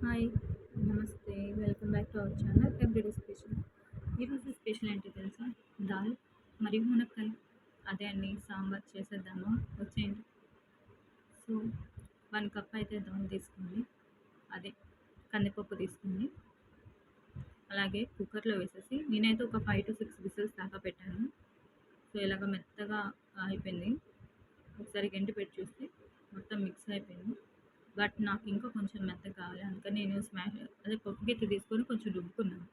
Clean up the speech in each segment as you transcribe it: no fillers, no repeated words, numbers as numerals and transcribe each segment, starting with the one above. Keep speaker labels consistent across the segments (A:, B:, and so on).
A: Hi, నమస్తే. Welcome back to our channel everyday special. ఈరోజు special ఏంటి తెలుసా? దాల్ మరియు మునక్కాయ. అదే అండి, సాంబార్ చేసేద్దామా? వచ్చేయండి. సో 1 కప్ అయితే దాల్ తీసుకోండి. అదే కందిపప్పు తీసుకోండి. అలాగే కుక్కర్లో వేసేసి నేనైతే ఒక 5 to 6 విజిల్స్ దాకా పెట్టాను. సో ఇలాగ మెత్తగా అయిపోయింది. ఒకసారి గంటి పెట్టి చూస్తే మొత్తం మిక్స్ అయిపోయింది. బట్ నాకు ఇంకా కొంచెం మెత్తగా కావాలి, అందుకని నేను అదే పప్పు గిత్తి తీసుకొని కొంచెం రుబ్బుకున్నాను.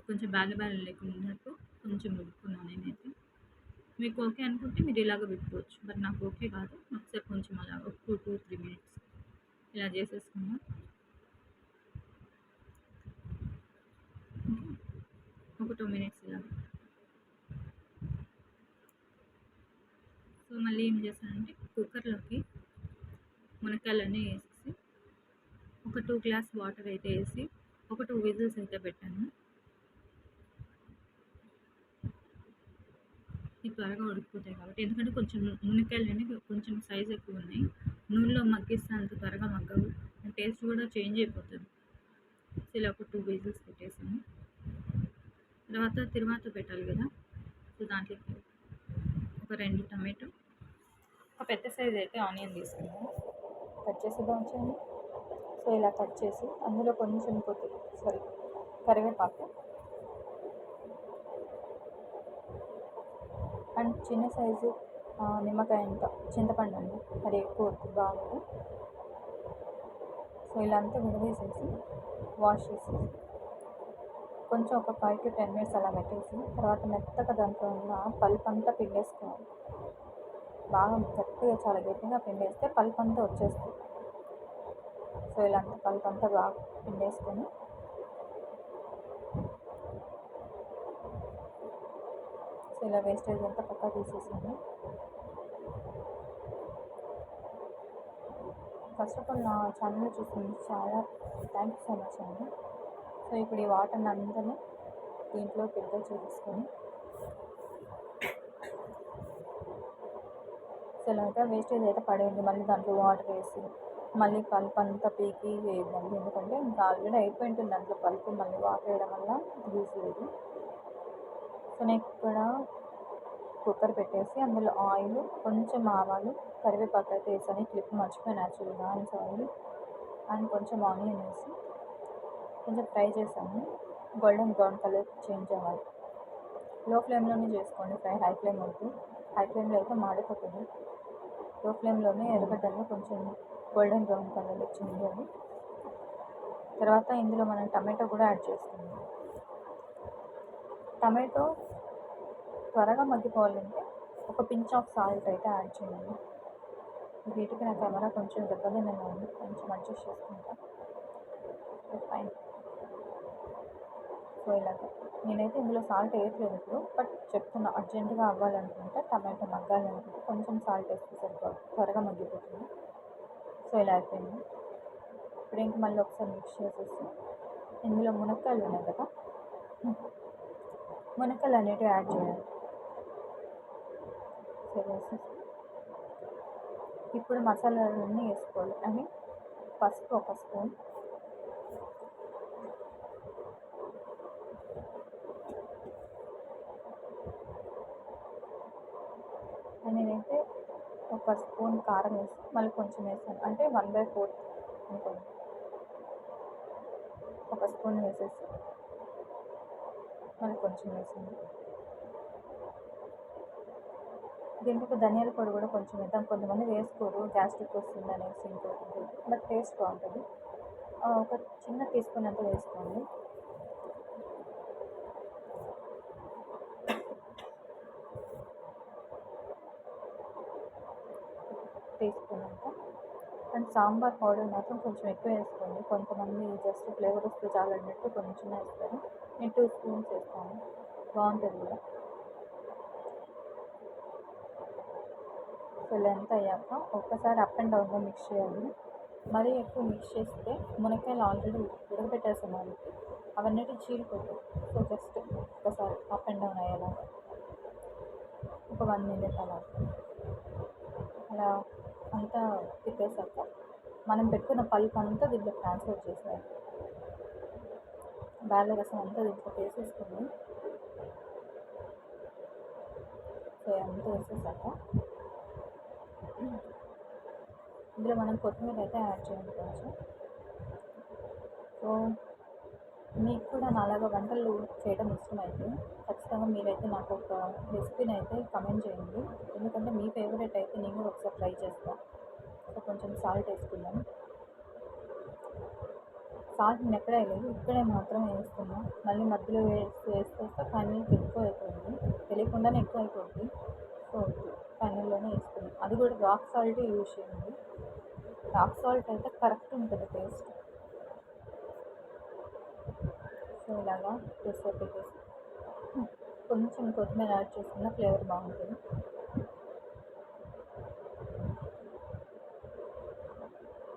A: కొంచెం బాగా లేకున్నట్టు కొంచెం రుబ్బుకున్నాను నేనైతే. మీకు ఓకే అనుకుంటే మీరు ఇలాగ పెట్టుకోవచ్చు, బట్ నాకు ఓకే కాదు. ఒకసారి కొంచెం అలా ఒక 2 to 3 minutes ఇలా చేసేసుకున్నాం. ఓకే, ఒక 2 minutes ఇలా. సో మళ్ళీ ఏం చేశానంటే కుక్కర్లోకి మునక్కాయలన్నీ వేసేసి ఒక 2 గ్లాస్ వాటర్ అయితే వేసి ఒక 2 విజిల్స్ అయితే పెట్టాను. ఇది త్వరగా ఉడికిపోతాయి కాబట్టి, ఎందుకంటే కొంచెం మునక్కాయలు అనేవి కొంచెం సైజ్ ఎక్కువ ఉన్నాయి. నూనెలో మగ్గిస్తే అంత త్వరగా మగ్గవు, టేస్ట్ కూడా చేంజ్ అయిపోతుంది. సో ఇలా ఒక 2 విజిల్స్ పెట్టేసాను. తిరువాత పెట్టాలి కదా. సో దాంట్లోకి ఒక 2 టమాటో, ఒక పెద్ద సైజ్ అయితే ఆనియన్ తీసుకున్నాను. కట్ చేసేద్దాం వచ్చేయండి. సో ఇలా కట్ చేసి అందులో కొంచెం కరివేపాకు అండ్ చిన్న సైజు నిమ్మకాయ అంత చింతపండు అండి, అది ఎక్కువ బాగుంది. సో ఇలా అంతా విడదీసేసి వాష్ చేసి కొంచెం ఒక 5 to 10 minutes అలా పెట్టేసి తర్వాత మెత్తగా దాంట్లో ఉన్న పల్ప్ అంతా పిండేసుకోవాలి. బాగా గట్టిగా, చాలా గట్టిగా పిండేస్తే పల్ప్ అంతా వచ్చేస్తుంది. సో ఇలా అంతా పల్ప్ అంతా బాగా పిండేసుకొని సో ఇలా వేస్టేజ్ అంతా పక్కా తీసేసింది. ఫస్ట్ ఆఫ్ ఆల్ నా ఛానల్ చూసింది చాలా థ్యాంక్ యూ సో మచ్ అండి. సో ఇప్పుడు ఈ వాటర్ని అందరినీ దీంట్లో ఫిల్టర్ చేసుకొని సో ఇలా అయితే వేస్టేజ్ అయితే పడేయండి. మళ్ళీ దాంట్లో వాటర్ వేసి మళ్ళీ పల్ప్ అంతా పీకి వేయద్దండి, ఎందుకంటే ఇంకా ఆల్రెడీ అయిపోయి ఉంటుంది దాంట్లో పల్ప్. మళ్ళీ వాటర్ వేయడం వల్ల యూజ్ లేదు. సో నేను ఇక్కడ కుక్కర్ పెట్టేసి అందులో ఆయిల్, కొంచెం ఆవాలు, కరివేపాకు అయితే వేసాను. క్లిప్ మర్చిపోయాను యాక్చువల్గా, సారీ. అండ్ కొంచెం ఆనియన్ వేసి కొంచెం ఫ్రై చేసాను. గోల్డెన్ బ్రౌన్ కలర్ చేంజ్ అవ్వాలి. లో ఫ్లేమ్లోనే చేసుకోండి ఫ్రై, హై ఫ్లేమ్ వద్దు. హై ఫ్లేమ్లో అయితే మాడిపోతుంది. లో ఫ్లేమ్లోనే ఎర్రగడ్డలు కొంచెం గోల్డెన్ బ్రౌన్ కలర్లో చేంజ్ అవ్వాలి. తర్వాత ఇందులో మనం టమాటో కూడా యాడ్ చేసుకుందాం. టమాటో త్వరగా మగ్గిపోవాలంటే ఒక పించ్ ఆఫ్ సాల్ట్ అయితే యాడ్ చేయండి. వీటికి నా కెమెరా కొంచెం దెబ్బతిన్నాను, కొంచెం అడ్జస్ట్ చేసుకుంటా. ఫైన్. సో ఇలాగ నేనైతే ఇందులో సాల్ట్ వేయట్లేదు ఇప్పుడు, బట్ చెప్తున్నా అర్జెంటుగా అవ్వాలనుకుంటే, టమాటో మగ్గాలనుకుంటే కొంచెం సాల్ట్ వేస్తే సరిపోదు, త్వరగా మగ్గిపోతుంది. సో ఇలా అయిపోయింది. ఇప్పుడు ఇంక మళ్ళీ ఒకసారి మిక్స్ చేసేసి ఇందులో మునక్కాయలు ఉన్నాయి కదా, మునక్కాయలు అనేటివి యాడ్ చేయాలి. సో వేసేసి ఇప్పుడు మసాలాలన్నీ వేసుకోవాలి. అని పసుపు ఒక స్పూన్, నేనైతే ఒక స్పూన్ కారం వేసి మళ్ళీ కొంచెం వేసాను, అంటే 1/4 అనుకోండి. ఒక స్పూన్ వేసేసి మళ్ళీ కొంచెం వేసాను. దీంట్లో ధనియాల పొడి కూడా కొంచెం వేద్దాం. కొంతమంది వేసుకోరు, గ్యాస్ట్రిక్ వస్తుంది అనేసి ఇంకోటి, బట్ టేస్ట్ బాగుంటుంది. ఒక చిన్న టీ స్పూన్ అంతా వేసుకోండి. టీ స్పూన్ అంతా. అండ్ సాంబార్ పౌడర్ మాత్రం కొంచెం ఎక్కువ వేసుకోండి. కొంతమంది జస్ట్ ఫ్లేవర్ వస్తే చాలు అన్నట్టు కొంచెం వేస్తారు. నేను 2 స్పూన్స్ వేస్తాను, బాగుంటుంది కూడా. సో లెంత్ అయ్యాక ఒక్కసారి అప్ అండ్ డౌన్గా మిక్స్ చేయాలి. మరీ ఎక్కువ మిక్స్ చేస్తే మునక్కాయలు ఆల్రెడీ ఉడకబెట్టేసాను వాళ్ళకి, అవన్నీ చీలిపోతాయి. సో జస్ట్ ఒకసారి అప్ అండ్ డౌన్ అయ్యేలాగా ఒక 1 minute అలా అంతా తిప్పేసాక మనం పెట్టుకున్న పల్ప్ అంతా దీంట్లో ట్రాన్స్ఫర్ చేసేయాలి. బార్లీ రసం అంతా దీంట్లో వేసేసుకుని సో అంతా వేసేసాక ఇందులో మనం కొత్తిమీర అయితే యాడ్ చేయాలి కొంచెం. సో మీకు కూడా నాలాగా వంటలు చేయడం ఇష్టమైతే ఖచ్చితంగా మీరైతే నాకు ఒక రెసిపీని అయితే కమెంట్ చేయండి. ఎందుకంటే మీ ఫేవరెట్ అయితే నేను కూడా ఒకసారి ట్రై చేస్తాను. సో కొంచెం సాల్ట్ వేసుకుందాం. సాల్ట్ నేను ఎక్కడ వేయలేదు, ఇక్కడే మాత్రం వేస్తున్నాను. మళ్ళీ మధ్యలో వేస్తే ఫైనల్కి ఎక్కువ అయిపోయింది, తెలియకుండానే ఎక్కువ అయిపోద్ది. సో ఫైనల్లోనే వేసుకున్నాం. అది కూడా రాక్ సాల్ట్ యూజ్ చేయండి. రాక్ సాల్ట్ అయితే కరెక్ట్ ఉంటుంది టేస్ట్. సో ఇలాగా కొద్దిసేపు పెట్టేసి కొంచెం కొత్తిమీర యాడ్ చేసుకున్న ఫ్లేవర్ బాగుంటుంది.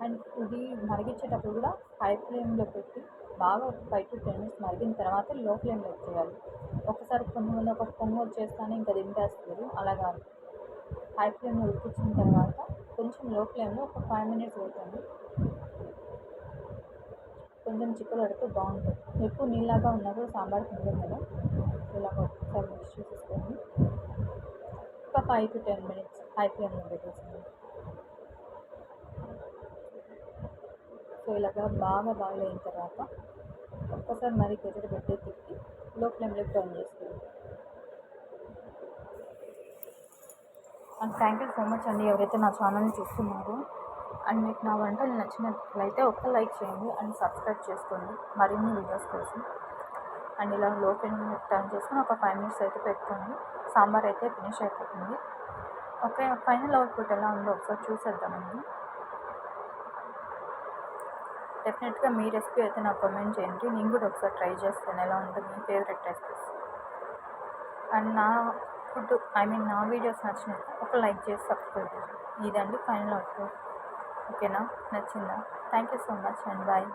A: అండ్ ఇది మరిగించేటప్పుడు కూడా హై ఫ్లేమ్లో పెట్టి బాగా 5 to 10 minutes మరిగిన తర్వాత లో ఫ్లేమ్లో చేయాలి. ఒకసారి కొంతమంది ఒక పొంగు వచ్చేస్తానే ఇంకా దింపేస్తారు, అలా కాదు. హై ఫ్లేమ్లో ఉడికించిన తర్వాత కొంచెం లో ఫ్లేమ్లో ఒక 5 minutes పెట్టండి. కొంచెం చిక్కలు పడితే బాగుంటుంది. ఎక్కువ నీళ్ళగా ఉన్నా కూడా సాంబార్ తినలేదు కదా, ఇలా ఒకసారి మిక్స్ చేసేసుకోండి. ఒక 5 to 10 minutes హై ఫ్లేమ్లో పెట్టేసుకోండి. సో ఇలాగా బాగా బాయిల్ అయిన తర్వాత ఒక్కసారి మరీ గెజెట్ పెట్టి తిప్పి లో ఫ్లేమ్లో టర్న్ చేసుకోండి. And thank you so much అండి ఎవరైతే నా ఛానల్ని చూస్తున్నారో. అండ్ మీకు నా వంటలు నచ్చినట్లయితే ఒక్క లైక్ చేయండి అండ్ సబ్స్క్రైబ్ చేసుకోండి మరిన్ని వీడియోస్ కోసం. అండ్ ఇలా లో ఫ్లేమ్లో టర్న్ చేసుకుని ఒక 5 minutes అయితే పెట్టుకోండి. సాంబార్ అయితే ఫినిష్ అయిపోతుంది. ఓకే, ఫైనల్ అవుట్పుట్ ఎలా ఉందో ఒకసారి చూసేద్దామండి. డెఫినెట్గా మీ రెసిపీ అయితే నాకు కామెంట్ చేయండి. నేను కూడా ఒకసారి ట్రై చేస్తాను ఎలా ఉంటుంది మీ ఫేవరెట్ రెసిపీస్. అండ్ నా ఫుడ్ నా వీడియోస్ నచ్చినట్టు ఒక లైక్ చేసి సబ్స్క్రైబ్ చేయండి. ఇదండి ఫైనల్ అవుట్పుట్. ఓకేనా, నచ్చిందా? Thank you so much and bye.